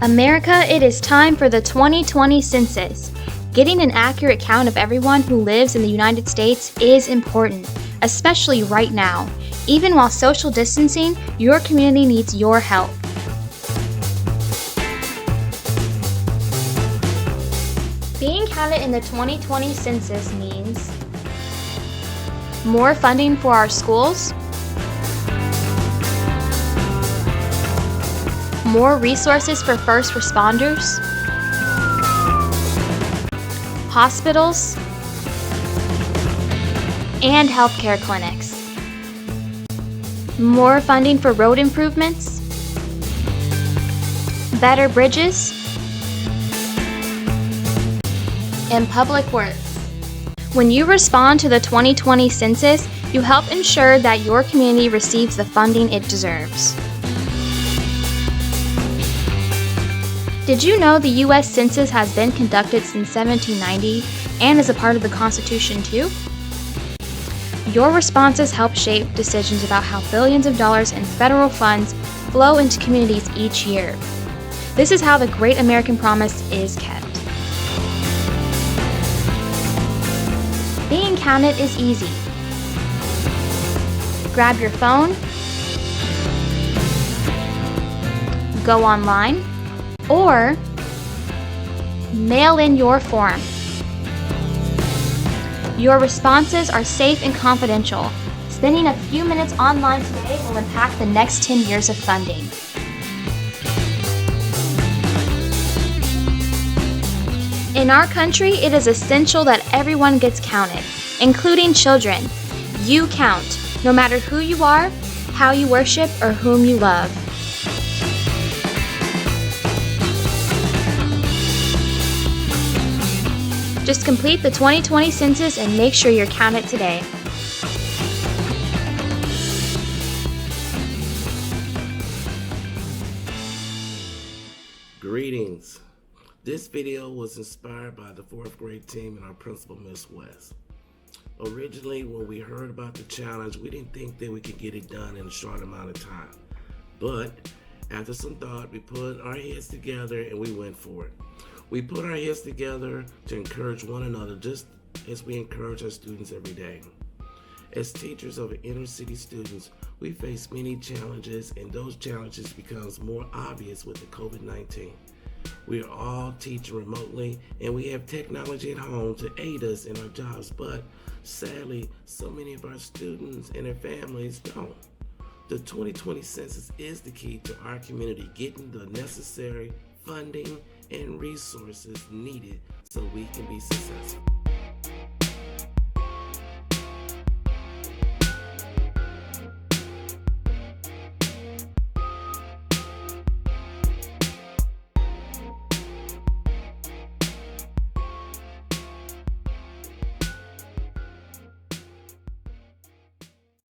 America, it is time for the 2020 census. Getting an accurate count of everyone who lives in the United States is important, especially right now. Even while social distancing, your community needs your help. Being counted in the 2020 census means more funding for our schools, more resources for first responders, hospitals, and healthcare clinics, more funding for road improvements, better bridges, and public works. When you respond to the 2020 census, you help ensure that your community receives the funding it deserves. Did you know the U.S. Census has been conducted since 1790 and is a part of the Constitution too? Your responses help shape decisions about how billions of dollars in federal funds flow into communities each year. This is how the Great American Promise is kept. Being counted is easy. Grab your phone, go online, or mail in your form. Your responses are safe and confidential. Spending a few minutes online today will impact the next 10 years of funding. In our country, it is essential that everyone gets counted, including children. You count, no matter who you are, how you worship, or whom you love. Just complete the 2020 census and make sure you're counted today. Greetings. This video was inspired by the 4th grade team and our principal, Miss West. Originally, when we heard about the challenge, we didn't think that we could get it done in a short amount of time. But after some thought, we put our heads together and we went for it. We put our heads together to encourage one another just as we encourage our students every day. As teachers of inner city students, we face many challenges, and those challenges becomes more obvious with the COVID-19. We are all teaching remotely, and we have technology at home to aid us in our jobs, but sadly, so many of our students and their families don't. The 2020 census is the key to our community getting the necessary funding and resources needed so we can be successful.